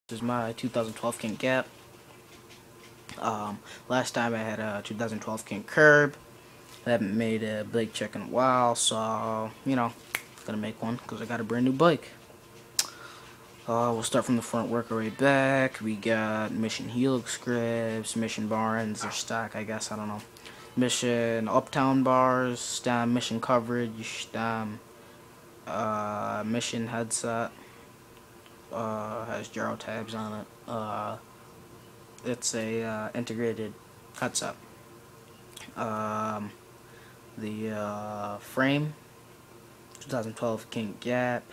This is my 2012 Kink Gap. Last time I had a 2012 Kink Curb. I haven't made a bike check in a while, so gonna make one because I got a brand new bike. We'll start from the front, work our way back. We got Mission Helix grips, Mission Barnes, or stock, I guess, I don't know. Mission Uptown bars, Mission coverage, Mission headset. Has gyro tabs on it. It's a integrated headset. The frame, 2012 Kink Gap.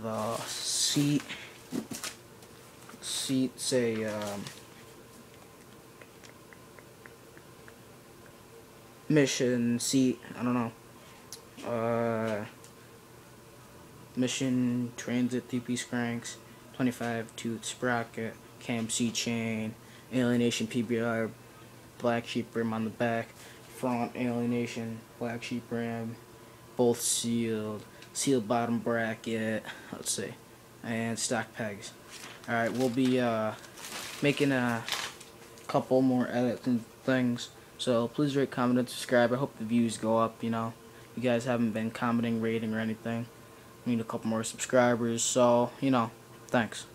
The seat's a Mission seat. I don't know. Mission Transit 3-piece cranks, 25 tooth sprocket, cam C chain, alienation PBR, black sheep rim on the back, front alienation, black sheep rim, both sealed bottom bracket, let's see, and stock pegs. Alright, we'll be making a couple more edits and things, so please rate, comment, and subscribe. I hope the views go up. You guys haven't been commenting, rating, or anything. We need a couple more subscribers, so thanks.